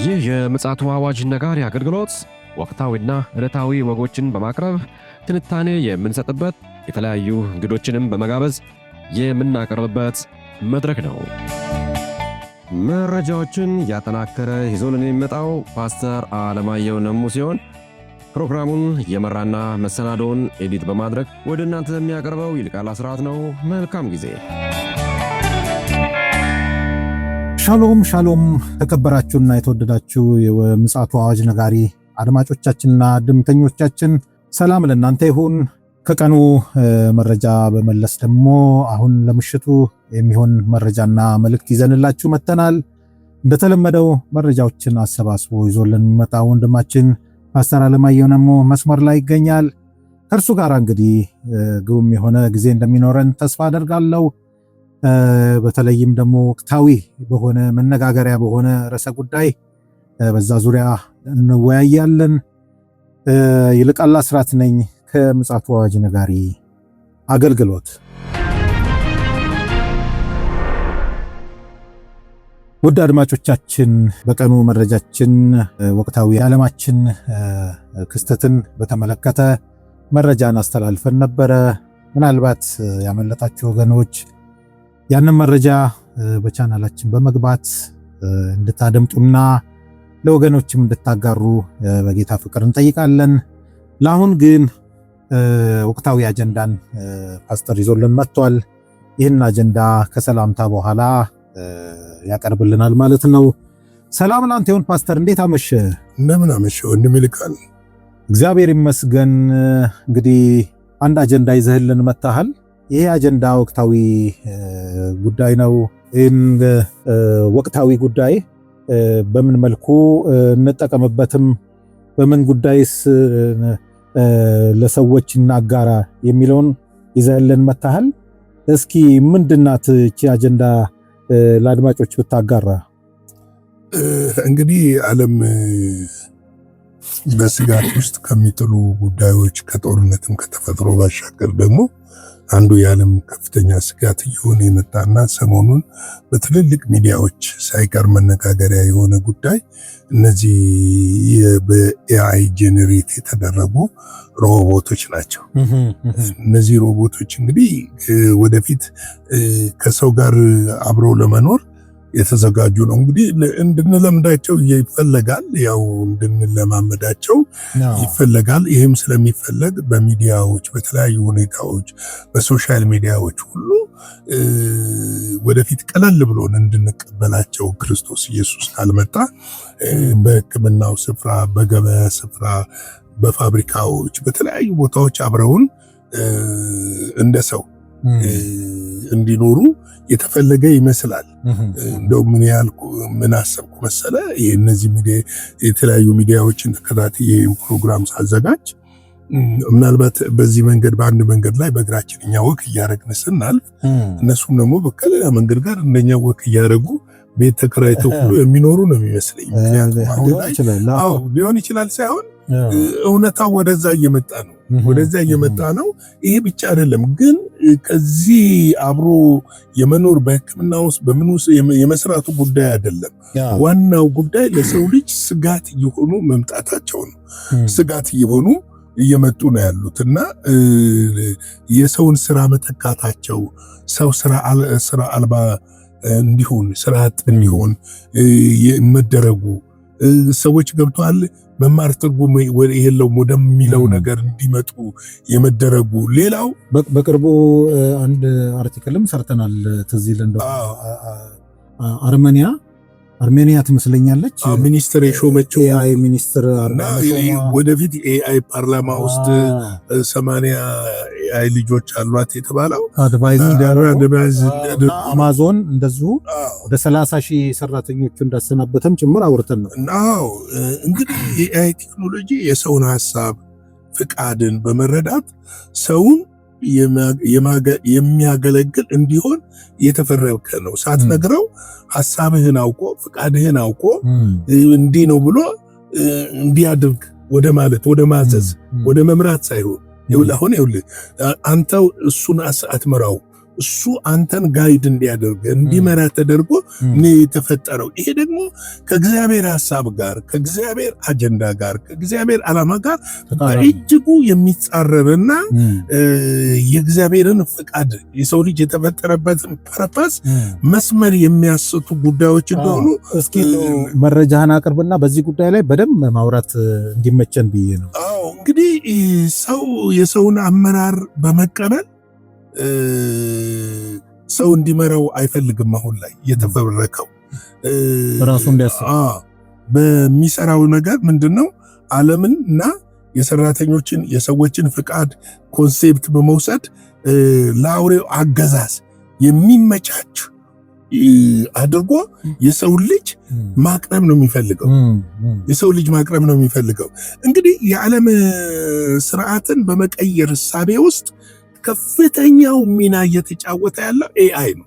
ይህ የምፅዓቱ አዋጅ ነጋሪ አገልግሎት ወቅታዊና ዕለታዊ ወጎችን በማቅረብ ትንታኔ የምንሰጥበት የተለያዩ እንግዶችንም በመጋበዝ የምናቀርብበት መድረክ ነው። መረጃዎችን ያጠናከረ ይዞልን የሚመጣው ፓስተር አለማየሁ ነሙ ሲሆን ፕሮግራሙን የመራና መሰናዶውን ኤዲት በማድረግ ወደ እናንተ የሚያቀርበው ይልቃል አስራት ነው። መልካም ጊዜ። ሻሎም ሻሎም። ተከበራችሁና የተወደዳችሁ የምፅዓቱ አዋጅ ነጋሪ አድማጮቻችንና ድምተኞቻችን ሰላም ለእናንተ ይሁን። ከቀኑ መረጃ በመለስ ደግሞ አሁን ለምሽቱ የሚሆን መረጃና መልእክት ይዘንላችሁ መተናል። እንደተለመደው መረጃዎችን አሰባስቦ ይዞልን የሚመጣው ወንድማችን ፓስተር አለማየሁ ነሙ መስመር ላይ ይገኛል። ከእርሱ ጋር እንግዲህ ግሩም የሆነ ጊዜ እንደሚኖረን ተስፋ አደርጋለሁ። በተለይም ደግሞ ወቅታዊ በሆነ መነጋገሪያ በሆነ ርዕሰ ጉዳይ በዛ ዙሪያ እንወያያለን። ይልቃል አስራት ነኝ ከምፅዓቱ አዋጅ ነጋሪ አገልግሎት። ውድ አድማጮቻችን በቀኑ መረጃችን ወቅታዊ የዓለማችን ክስተትን በተመለከተ መረጃን አስተላልፈን ነበረ። ምናልባት ያመለጣችሁ ወገኖች ያንን መረጃ በቻናላችን በመግባት እንድታደምጡና ለወገኖችም እንድታጋሩ በጌታ ፍቅር እንጠይቃለን። ለአሁን ግን ወቅታዊ አጀንዳን ፓስተር ይዞልን መጥቷል። ይህን አጀንዳ ከሰላምታ በኋላ ያቀርብልናል ማለት ነው። ሰላም ላንተ ይሁን ፓስተር፣ እንዴት አመሸ? እንደምን አመሸ ወንድም ይልቃል? እግዚአብሔር ይመስገን። እንግዲህ አንድ አጀንዳ ይዘህልን መጥተሃል። ይሄ አጀንዳ ወቅታዊ ጉዳይ ነው። ይህን ወቅታዊ ጉዳይ በምን መልኩ እንጠቀምበትም፣ በምን ጉዳይስ ለሰዎች እናጋራ የሚለውን ይዘህልን መጥተሃል። እስኪ ምንድናት እቺ አጀንዳ ለአድማጮች ብታጋራ? እንግዲህ ዓለም በስጋት ውስጥ ከሚጥሉ ጉዳዮች ከጦርነትም ከተፈጥሮ ባሻገር ደግሞ አንዱ የዓለም ከፍተኛ ስጋት እየሆነ የመጣና ሰሞኑን በትልልቅ ሚዲያዎች ሳይቀር መነጋገሪያ የሆነ ጉዳይ እነዚህ በኤአይ ጄኔሬት የተደረጉ ሮቦቶች ናቸው። እነዚህ ሮቦቶች እንግዲህ ወደፊት ከሰው ጋር አብረው ለመኖር የተዘጋጁ ነው። እንግዲህ እንድንለምዳቸው ይፈለጋል፣ ያው እንድንለማመዳቸው ይፈለጋል። ይህም ስለሚፈለግ በሚዲያዎች በተለያዩ ሁኔታዎች በሶሻል ሚዲያዎች ሁሉ ወደፊት ቀለል ብሎን እንድንቀበላቸው ክርስቶስ ኢየሱስ ካልመጣ በሕክምናው ስፍራ፣ በገበያ ስፍራ፣ በፋብሪካዎች፣ በተለያዩ ቦታዎች አብረውን እንደ ሰው እንዲኖሩ የተፈለገ ይመስላል። እንደው ምን አሰብኩ መሰለ፣ እነዚህ የተለያዩ ሚዲያዎችን ተከታትዬ ፕሮግራም ሳዘጋጅ ምናልባት በዚህ መንገድ በአንድ መንገድ ላይ በእግራችን እኛ ወክ እያደረግን ስናልፍ እነሱም ደግሞ በከሌላ መንገድ ጋር እንደኛ ወክ እያደረጉ ቤት ተከራይተው ሁሉ የሚኖሩ ነው የሚመስለኝ። ምክንያቱም አሁን ላይ ሊሆን ይችላል ሳይሆን እውነታው ወደዛ እየመጣ ነው፣ ወደዛ እየመጣ ነው። ይሄ ብቻ አይደለም ግን ከዚህ አብሮ የመኖር በሕክምና ውስጥ በምን ውስጥ የመስራቱ ጉዳይ አይደለም። ዋናው ጉዳይ ለሰው ልጅ ስጋት እየሆኑ መምጣታቸው ነው። ስጋት እየሆኑ እየመጡ ነው ያሉት እና የሰውን ስራ መተካታቸው፣ ሰው ስራ አልባ እንዲሆን፣ ስራ አጥ እንዲሆን መደረጉ፣ ሰዎች ገብተዋል መማር ትርጉም የለውም ወደሚለው ነገር እንዲመጡ የመደረጉ። ሌላው በቅርቡ አንድ አርቲክልም ሰርተናል። ትዝ ይል እንደው አርሜኒያ ትመስለኛለች ሚኒስትር የሾመችው ኤአይ ሚኒስትር ወደፊት ኤአይ ፓርላማ ውስጥ 80 ኤአይ ልጆች አሏት የተባለው አማዞን እንደዚሁ ወደ 30,000 ሰራተኞቹ እንዳሰናበተም ጭምር አውርተን ነው። እንግዲህ የኤአይ ቴክኖሎጂ የሰውን ሐሳብ ፍቃድን በመረዳት ሰውን የሚያገለግል እንዲሆን የተፈረከ ነው። ሳትነግረው ሐሳብህን አውቆ ፍቃድህን አውቆ እንዲህ ነው ብሎ እንዲያድርግ ወደ ማለት ወደ ማዘዝ ወደ መምራት ሳይሆን ይኸውልህ አንተው እሱን አትመራው እሱ አንተን ጋይድ እንዲያደርግ እንዲመራ ተደርጎ ነው የተፈጠረው። ይሄ ደግሞ ከእግዚአብሔር ሐሳብ ጋር ከእግዚአብሔር አጀንዳ ጋር ከእግዚአብሔር ዓላማ ጋር እጅጉ የሚጻረርና የእግዚአብሔርን ፍቃድ የሰው ልጅ የተፈጠረበትን ፐርፐስ መስመር የሚያስቱ ጉዳዮች እንደሆኑ እስኪ መረጃህን አቅርብና በዚህ ጉዳይ ላይ በደንብ ማውራት እንዲመቸን ብዬ ነው። አዎ እንግዲህ ሰው የሰውን አመራር በመቀበል ሰው እንዲመራው አይፈልግም። አሁን ላይ የተፈበረከው ራሱ እንዲያስብ በሚሰራው ነገር ምንድነው? ዓለምንና የሰራተኞችን የሰዎችን ፍቃድ ኮንሴፕት በመውሰድ ለአውሬው አገዛዝ የሚመቻች አድርጎ የሰው ልጅ ማቅረብ ነው የሚፈልገው። የሰው ልጅ ማቅረብ ነው የሚፈልገው። እንግዲህ የዓለም ስርዓትን በመቀየር እሳቤ ውስጥ ከፍተኛው ሚና እየተጫወተ ያለው ኤአይ ነው።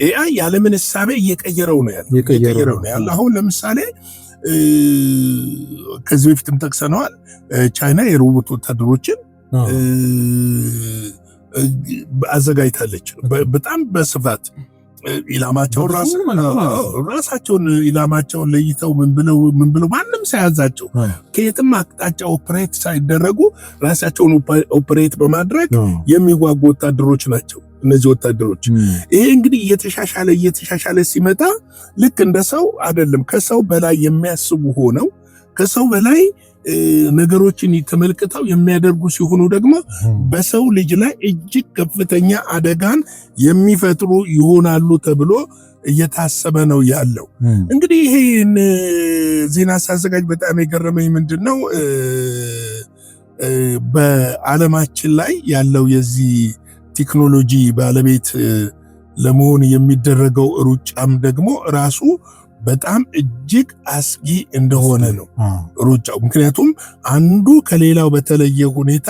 ኤአይ የዓለምን እሳቤ እየቀየረው ነው ያለው። አሁን ለምሳሌ ከዚህ በፊትም ጠቅሰነዋል። ቻይና የሮቦት ወታደሮችን አዘጋጅታለች በጣም በስፋት ኢላማቸውን ራሳቸውን ኢላማቸውን ለይተው ምን ብለው ማንም ሳያዛቸው ከየትም አቅጣጫ ኦፕሬት ሳይደረጉ ራሳቸውን ኦፕሬት በማድረግ የሚዋጉ ወታደሮች ናቸው እነዚህ ወታደሮች። ይሄ እንግዲህ እየተሻሻለ ሲመጣ ልክ እንደ ሰው አይደለም፣ ከሰው በላይ የሚያስቡ ሆነው ከሰው በላይ ነገሮችን ተመልክተው የሚያደርጉ ሲሆኑ ደግሞ በሰው ልጅ ላይ እጅግ ከፍተኛ አደጋን የሚፈጥሩ ይሆናሉ ተብሎ እየታሰበ ነው ያለው። እንግዲህ ይሄን ዜና ሳዘጋጅ በጣም የገረመኝ ምንድነው በዓለማችን ላይ ያለው የዚህ ቴክኖሎጂ ባለቤት ለመሆን የሚደረገው ሩጫም ደግሞ ራሱ በጣም እጅግ አስጊ እንደሆነ ነው ሩጫው። ምክንያቱም አንዱ ከሌላው በተለየ ሁኔታ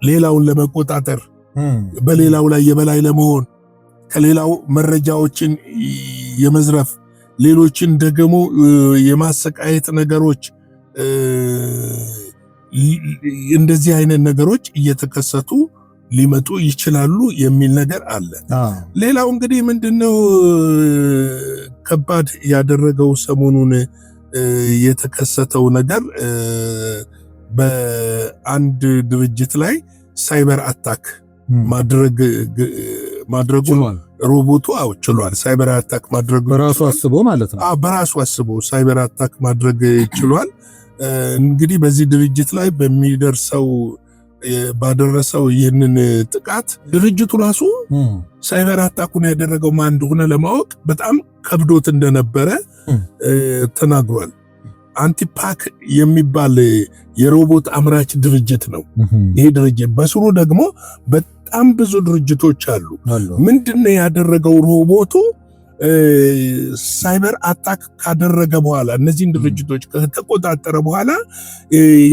ሌላውን ለመቆጣጠር በሌላው ላይ የበላይ ለመሆን ከሌላው መረጃዎችን የመዝረፍ ሌሎችን ደግሞ የማሰቃየት ነገሮች እንደዚህ አይነት ነገሮች እየተከሰቱ ሊመጡ ይችላሉ የሚል ነገር አለ። ሌላው እንግዲህ ምንድነው ከባድ ያደረገው ሰሞኑን የተከሰተው ነገር በአንድ ድርጅት ላይ ሳይበር አታክ ማድረጉ ሮቦቱ ችሏል። ሳይበር አታክ ማድረጉ በራሱ አስቦ ማለት ነው። በራሱ አስቦ ሳይበር አታክ ማድረግ ችሏል። እንግዲህ በዚህ ድርጅት ላይ ባደረሰው ይህንን ጥቃት ድርጅቱ ራሱ ሳይበር አታኩን ያደረገው ማን እንደሆነ ለማወቅ በጣም ከብዶት እንደነበረ ተናግሯል። አንቲፓክ የሚባል የሮቦት አምራች ድርጅት ነው ይሄ ድርጅት። በስሩ ደግሞ በጣም ብዙ ድርጅቶች አሉ። ምንድነው ያደረገው? ሮቦቱ ሳይበር አታክ ካደረገ በኋላ እነዚህን ድርጅቶች ከተቆጣጠረ በኋላ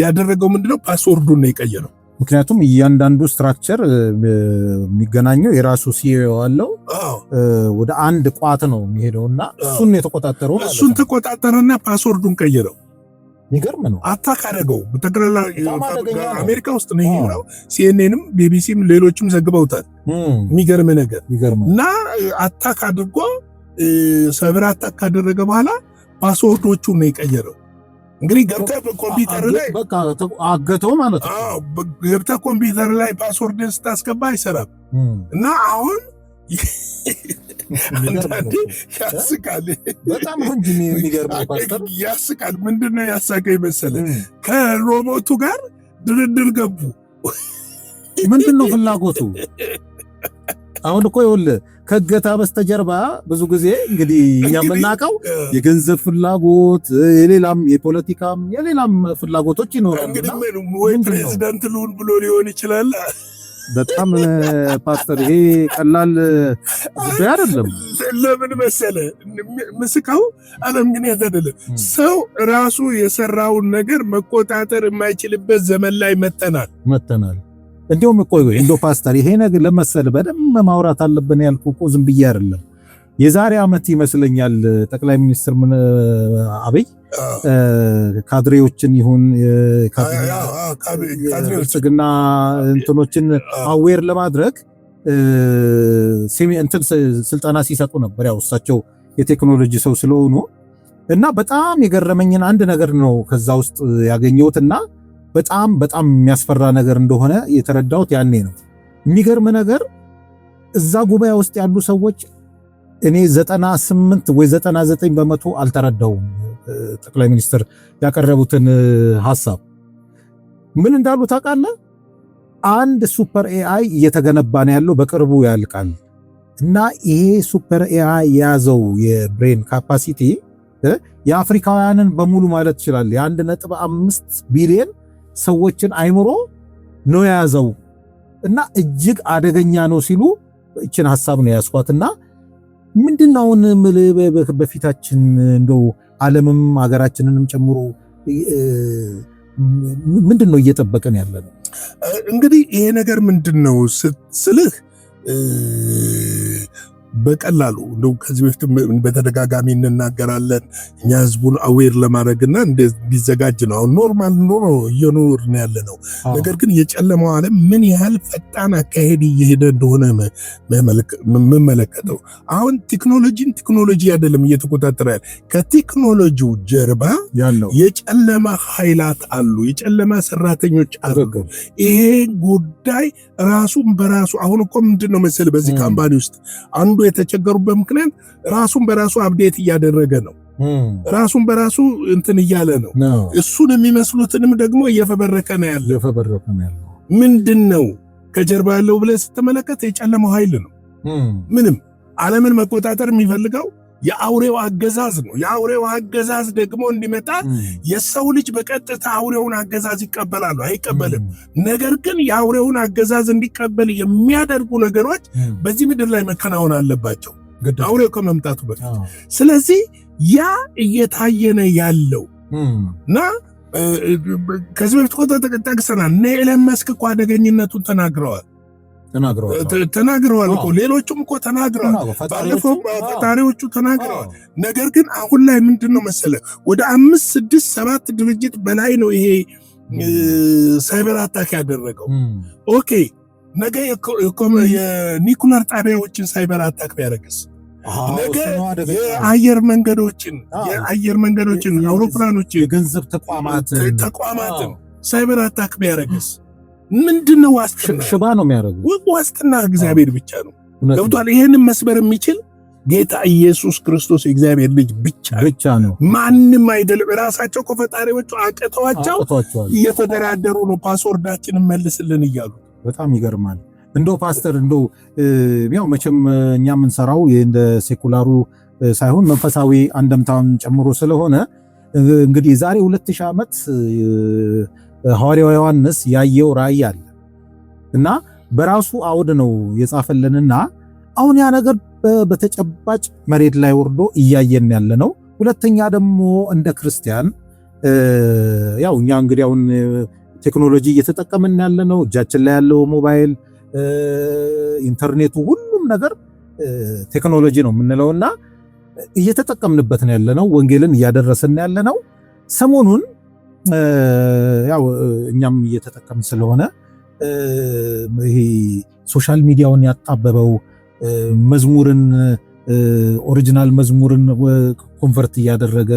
ያደረገው ምንድነው? ፓስወርዱን ነው የቀየረው። ምክንያቱም እያንዳንዱ ስትራክቸር የሚገናኘው የራሱ ሲዮ አለው። ወደ አንድ ቋት ነው የሚሄደውና እሱን የተቆጣጠረው ማለት ነው። እሱን ተቆጣጠረና ፓስወርዱን ቀየረው። ይገርም ነው። አታክ አደረገው። በተከለላ አሜሪካ ውስጥ ነው ይሄ ነው። ሲኤንኤንም ቢቢሲም ሌሎችም ዘግበውታል። የሚገርም ነገር እና አታክ አድርጎ ሳይበር አታክ ካደረገ በኋላ ፓስወርዶቹን ነው የቀየረው። እንግዲህ ገብተህ ኮምፒውተር ላይ በቃ አገተው ማለት ነው። ገብተህ ኮምፒውተር ላይ ፓስወርድን ስታስገባ አይሰራም። እና አሁን አንዳንዴ ያስቃል። በጣም እንጂ የሚገርመው ፓስተር ያስቃል። ምንድነው ያሳቀኝ መሰለህ? ከሮቦቱ ጋር ድርድር ገቡ። ምንድነው ፍላጎቱ? አሁን እኮ ይኸውልህ ከገታ በስተጀርባ ብዙ ጊዜ እንግዲህ እኛ የምናውቀው የገንዘብ ፍላጎት፣ የሌላም የፖለቲካም የሌላም ፍላጎቶች ይኖራሉ። እንግዲህ ወይ ፕሬዝዳንት ልሁን ብሎ ሊሆን ይችላል። በጣም ፓስተር ይሄ ቀላል ጉዳይ አይደለም። ለምን መሰለ ምስካው ዓለም ግን አይደለም። ሰው ራሱ የሰራውን ነገር መቆጣጠር የማይችልበት ዘመን ላይ መተናል። እንዲሁም እንደው ፓስተር ይሄ ነገር ለመሰለ በደንብ ማውራት አለብን ያልኩ እኮ ዝም ብዬ አይደለም። የዛሬ ዓመት ይመስለኛል ጠቅላይ ሚኒስትር አብይ ካድሬዎችን ይሁን ብልጽግና እንትኖችን አዌር ለማድረግ ስልጠና ሲሰጡ ነበር። ያው እሳቸው የቴክኖሎጂ ሰው ስለሆኑ እና በጣም የገረመኝን አንድ ነገር ነው ከዛ ውስጥ ያገኘሁትና በጣም በጣም የሚያስፈራ ነገር እንደሆነ የተረዳሁት ያኔ ነው። የሚገርም ነገር እዛ ጉባኤ ውስጥ ያሉ ሰዎች እኔ 98 ወይ 99 በመቶ አልተረዳውም። ጠቅላይ ሚኒስትር ያቀረቡትን ሐሳብ ምን እንዳሉ ታውቃለህ? አንድ ሱፐር ኤአይ እየተገነባ ነው ያለው፣ በቅርቡ ያልቃል እና ይሄ ሱፐር ኤአይ የያዘው የብሬን ካፓሲቲ የአፍሪካውያንን በሙሉ ማለት ይችላል የ1.5 ቢሊዮን ሰዎችን አይምሮ ነው የያዘው እና እጅግ አደገኛ ነው ሲሉ እችን ሐሳብ ነው ያስኳትና ምንድነው በፊታችን እንደው ዓለምም ሀገራችንንም ጨምሮ ምንድነው እየጠበቀን ያለ ነው? እንግዲህ ይሄ ነገር ምንድነው ስልህ በቀላሉ እንደው ከዚህ በፊት በተደጋጋሚ እንናገራለን እኛ ህዝቡን አዌር ለማድረግና እንዲዘጋጅ ነው። አሁን ኖርማል ኑሮ እየኖርን ያለ ነው። ነገር ግን የጨለማው ዓለም ምን ያህል ፈጣን አካሄድ እየሄደ እንደሆነ መመለከተው። አሁን ቴክኖሎጂ አይደለም እየተቆጣጠረ ያለ፣ ከቴክኖሎጂው ጀርባ የጨለማ ኃይላት አሉ፣ የጨለማ ሰራተኞች አሉ። ይሄ ጉዳይ ራሱን በራሱ አሁን እኮ ምንድነው መሰለህ በዚህ ካምፓኒ ውስጥ አንዱ የተቸገሩበት ምክንያት ራሱን በራሱ አፕዴት እያደረገ ነው። ራሱን በራሱ እንትን እያለ ነው። እሱን የሚመስሉትንም ደግሞ እየፈበረከ ነው ያለው። ምንድነው ከጀርባ ያለው ብለህ ስትመለከት የጨለመው ኃይል ነው። ምንም ዓለምን መቆጣጠር የሚፈልገው የአውሬው አገዛዝ ነው። የአውሬው አገዛዝ ደግሞ እንዲመጣ የሰው ልጅ በቀጥታ አውሬውን አገዛዝ ይቀበላሉ? አይቀበልም። ነገር ግን የአውሬውን አገዛዝ እንዲቀበል የሚያደርጉ ነገሮች በዚህ ምድር ላይ መከናወን አለባቸው አውሬው ከመምጣቱ በፊት። ስለዚህ ያ እየታየነ ያለው እና ከዚህ በፊት ቆጣ ተጠቅሰናል። ኤለን መስክ እኮ አደገኝነቱን ተናግረዋል እኮ ሌሎቹም እኮ ተናግረዋል። ባለፈው ፈጣሪዎቹ ተናግረዋል። ነገር ግን አሁን ላይ ምንድነው መሰለ ወደ 5 6 7 ድርጅት በላይ ነው ይሄ ሳይበር አታክ ያደረገው። ኦኬ ነገ የኒኩለር ጣቢያዎችን ሳይበር አታክ ቢያደርግስ? ነገ የአየር መንገዶችን አውሮፕላኖችን፣ የገንዘብ ተቋማትን ሳይበር አታክ ቢያደርግስ? ምንድነው ዋስትና? ሽባ ነው የሚያደርጉት። ዋስትና እግዚአብሔር ብቻ ነው። ገብቷል? ይሄንን መስበር የሚችል ጌታ ኢየሱስ ክርስቶስ የእግዚአብሔር ልጅ ብቻ ነው፣ ማንም አይደለም። ራሳቸው ከፈጣሪዎቹ አቅተዋቸው እየተደራደሩ ነው ፓስወርዳችንን መልስልን እያሉ። በጣም ይገርማል። እንደው ፓስተር እንደው ያው መቼም እኛ የምንሰራው እንደ ሴኩላሩ ሳይሆን መንፈሳዊ አንደምታውን ጨምሮ ስለሆነ እንግዲህ ዛሬ 2000 ዓመት ሐዋርያው ዮሐንስ ያየው ራእይ አለ እና በራሱ አውድ ነው የጻፈልንና አሁን ያ ነገር በተጨባጭ መሬት ላይ ወርዶ እያየን ያለ ነው። ሁለተኛ ደግሞ እንደ ክርስቲያን ያው እኛ እንግዲህ አሁን ቴክኖሎጂ እየተጠቀምን ያለ ነው። እጃችን ላይ ያለው ሞባይል፣ ኢንተርኔቱ፣ ሁሉም ነገር ቴክኖሎጂ ነው የምንለውና እየተጠቀምንበት ነው ያለነው። ወንጌልን እያደረሰን ያለነው ሰሞኑን ያው እኛም እየተጠቀምን ስለሆነ ይሄ ሶሻል ሚዲያውን ያጣበበው መዝሙርን ኦሪጂናል መዝሙርን ኮንቨርት እያደረገ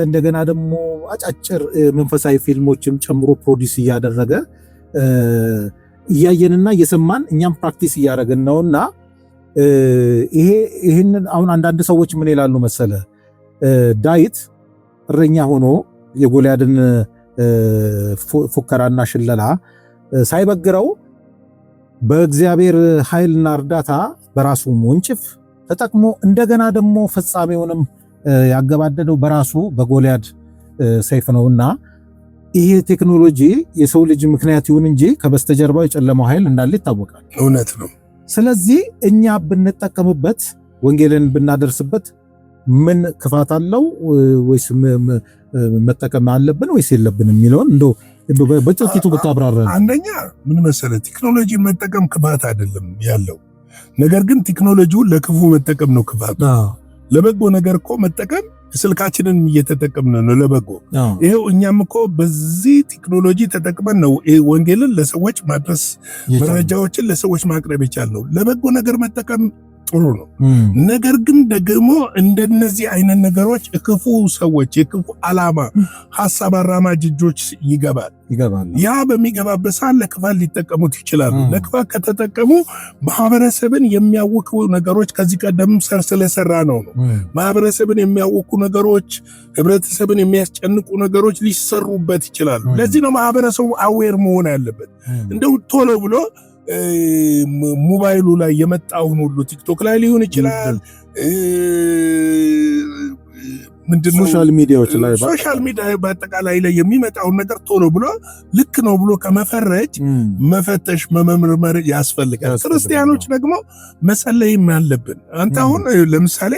እንደገና ደግሞ አጫጭር መንፈሳዊ ፊልሞችም ጨምሮ ፕሮዲስ እያደረገ እያየንና እየሰማን እኛም ፕራክቲስ እያደረግን ነውና ይሄንን አሁን አንዳንድ ሰዎች ምን ይላሉ መሰለ ዳዊት እረኛ ሆኖ የጎልያድን ፉከራና ሽለላ ሳይበግረው በእግዚአብሔር ኃይልና እርዳታ በራሱ ወንጭፍ ተጠቅሞ እንደገና ደግሞ ፍጻሜውንም ያገባደደው በራሱ በጎልያድ ሰይፍ ነውና ይሄ ቴክኖሎጂ የሰው ልጅ ምክንያት ይሁን እንጂ ከበስተጀርባው የጨለማው ኃይል እንዳለ ይታወቃል። እውነት ነው። ስለዚህ እኛ ብንጠቀምበት ወንጌልን ብናደርስበት ምን ክፋት አለው ወይስ መጠቀም አለብን ወይስ የለብንም የሚለውን እንደው በጥቂቱ ብታብራራ። አንደኛ ምን መሰለ ቴክኖሎጂን መጠቀም ክፋት አይደለም ያለው፣ ነገር ግን ቴክኖሎጂውን ለክፉ መጠቀም ነው ክፋት። ለበጎ ነገር እኮ መጠቀም ስልካችንን እየተጠቀምን ነው ለበጎ። ይሄው እኛም እኮ በዚህ ቴክኖሎጂ ተጠቅመን ነው ወንጌልን ለሰዎች ማድረስ መረጃዎችን ለሰዎች ማቅረብ ይቻላል። ለበጎ ነገር መጠቀም ጥሩ ነው። ነገር ግን ደግሞ እንደነዚህ አይነት ነገሮች ክፉ ሰዎች የክፉ ዓላማ ሐሳብ አራማጅ እጆች ይገባል። ያ በሚገባበት ሰዓት ለክፋት ሊጠቀሙት ይችላሉ። ለክፋት ከተጠቀሙ ማህበረሰብን የሚያውኩ ነገሮች ከዚህ ቀደም ስለሰራ ነው ማህበረሰብን የሚያውኩ ነገሮች፣ ህብረተሰብን የሚያስጨንቁ ነገሮች ሊሰሩበት ይችላሉ። ለዚህ ነው ማህበረሰቡ አዌር መሆን ያለበት። እንደው ቶሎ ብሎ ሞባይሉ ላይ የመጣውን ሁሉ ቲክቶክ ላይ ሊሆን ይችላል ምንድነው ሶሻል ሚዲያ በአጠቃላይ ላይ የሚመጣውን ነገር ቶሎ ብሎ ልክ ነው ብሎ ከመፈረጅ መፈተሽ መመርመር ያስፈልጋል። ክርስቲያኖች ደግሞ መጸለይም ያለብን። አንተ አሁን ለምሳሌ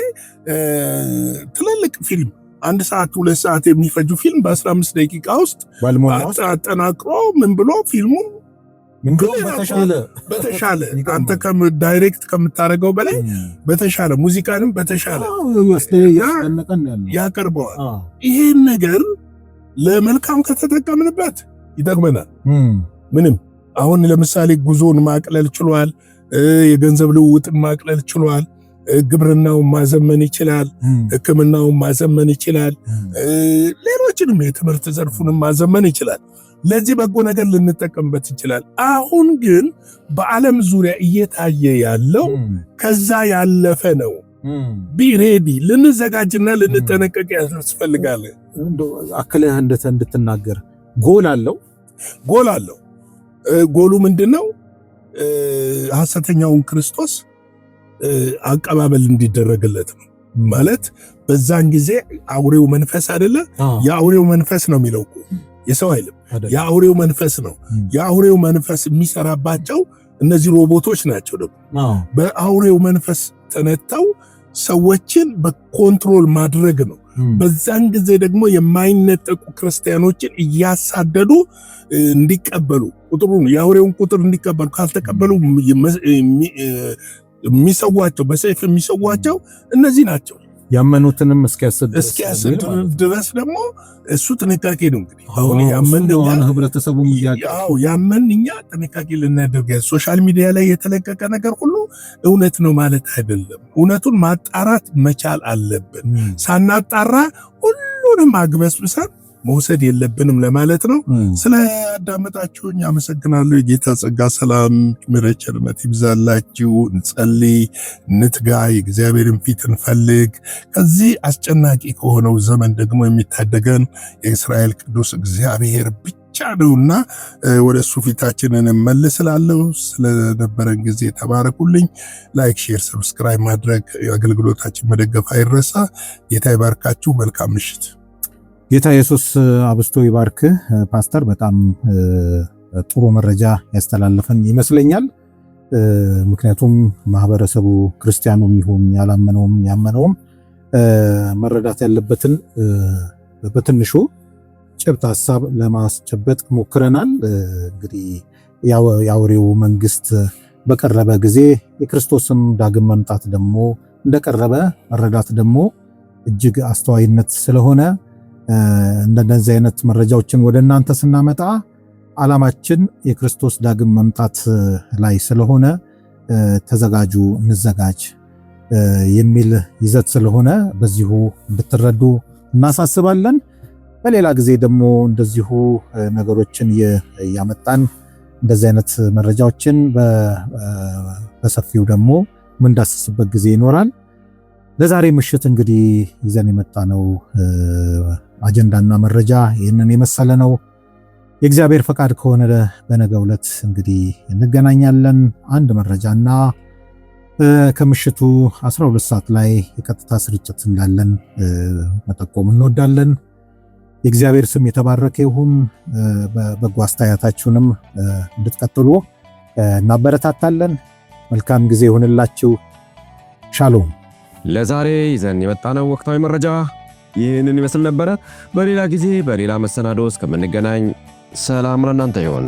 ትልልቅ ፊልም 1 ሰዓት 2 ሰዓት የሚፈጁ ፊልም በ15 ደቂቃ ውስጥ አጠናቅሮ ምን ብሎ ፊልሙን በተሻለ አንተ ዳይሬክት ከምታደርገው በላይ በተሻለ ሙዚቃንም በተሻለ ያቀርበዋል። ይሄን ነገር ለመልካም ከተጠቀምንበት ይጠቅመናል። ምንም አሁን ለምሳሌ ጉዞን ማቅለል ችሏል። የገንዘብ ልውውጥን ማቅለል ችሏል። ግብርናውን ማዘመን ይችላል። ሕክምናውን ማዘመን ይችላል። ሌሎችንም የትምህርት ዘርፉንም ማዘመን ይችላል። ለዚህ በጎ ነገር ልንጠቀምበት ይችላል። አሁን ግን በዓለም ዙሪያ እየታየ ያለው ከዛ ያለፈ ነው። ቢሬዲ ልንዘጋጅና ልንጠነቀቅ ያስፈልጋል። አክለህ እንድትናገር ጎል አለው። ጎሉ ምንድነው? ሐሰተኛውን ክርስቶስ አቀባበል እንዲደረግለት ነው። ማለት በዛን ጊዜ አውሬው መንፈስ አይደለ? የአውሬው መንፈስ ነው የሚለው የሰው አይልም። የአውሬው መንፈስ ነው። የአውሬው መንፈስ የሚሰራባቸው እነዚህ ሮቦቶች ናቸው። ደግሞ በአውሬው መንፈስ ተነተው ሰዎችን በኮንትሮል ማድረግ ነው። በዛን ጊዜ ደግሞ የማይነጠቁ ክርስቲያኖችን እያሳደዱ እንዲቀበሉ የአውሬውን ቁጥር እንዲቀበሉ ካልተቀበሉ የሚሰዋቸው በሰይፍ የሚሰዋቸው እነዚህ ናቸው። ያመኑትንም እስኪያስድ ድረስ ደግሞ እሱ ጥንቃቄ ነው። እንግዲህ አሁን ህብረተሰቡም ያመን እኛ ጥንቃቄ ልናደርግ ሶሻል ሚዲያ ላይ የተለቀቀ ነገር ሁሉ እውነት ነው ማለት አይደለም። እውነቱን ማጣራት መቻል አለብን። ሳናጣራ ሁሉንም አግበስብሰን መውሰድ የለብንም ለማለት ነው። ስለ አዳመጣችሁኝ አመሰግናለሁ። የጌታ ጸጋ፣ ሰላም፣ ምሕረት፣ ቸርነት ይብዛላችሁ። እንጸልይ፣ እንትጋ፣ የእግዚአብሔርን ፊት እንፈልግ። ከዚህ አስጨናቂ ከሆነው ዘመን ደግሞ የሚታደገን የእስራኤል ቅዱስ እግዚአብሔር ብቻ ነውና ወደ እሱ ፊታችንን እንመልስላለሁ። ስለነበረን ጊዜ ተባረኩልኝ። ላይክ፣ ሼር፣ ሰብስክራይብ ማድረግ አገልግሎታችን መደገፍ አይረሳ። ጌታ ይባርካችሁ። መልካም ምሽት። ጌታ ኢየሱስ አብስቶ ይባርክ። ፓስተር በጣም ጥሩ መረጃ ያስተላለፈን ይመስለኛል። ምክንያቱም ማህበረሰቡ ክርስቲያኑም ይሁን ያላመነውም ያመነውም መረዳት ያለበትን በትንሹ ጭብጥ ሐሳብ ለማስጨበጥ ሞክረናል። እንግዲህ የአውሬው መንግስት በቀረበ ጊዜ የክርስቶስም ዳግም መምጣት ደግሞ እንደቀረበ መረዳት ደግሞ እጅግ አስተዋይነት ስለሆነ እንደነዚህ አይነት መረጃዎችን ወደ እናንተ ስናመጣ ዓላማችን የክርስቶስ ዳግም መምጣት ላይ ስለሆነ ተዘጋጁ፣ እንዘጋጅ የሚል ይዘት ስለሆነ በዚሁ እንድትረዱ እናሳስባለን። በሌላ ጊዜ ደግሞ እንደዚሁ ነገሮችን እያመጣን እንደዚህ አይነት መረጃዎችን በሰፊው ደግሞ ምንዳስስበት ጊዜ ይኖራል። ለዛሬ ምሽት እንግዲህ ይዘን የመጣነው አጀንዳና መረጃ ይህንን የመሰለ ነው። የእግዚአብሔር ፈቃድ ከሆነ በነገው ዕለት እንግዲህ እንገናኛለን። አንድ መረጃና ከምሽቱ 12 ሰዓት ላይ የቀጥታ ስርጭት እንዳለን መጠቆም እንወዳለን። የእግዚአብሔር ስም የተባረከ ይሁን። በበጎ አስተያየታችሁንም እንድትቀጥሉ እናበረታታለን። መልካም ጊዜ ይሁንላችሁ። ሻሎም። ለዛሬ ይዘን የመጣነው ወቅታዊ መረጃ ይህንን ይመስል ነበረ። በሌላ ጊዜ በሌላ መሰናዶ እስከምንገናኝ ሰላም ለእናንተ ይሁን።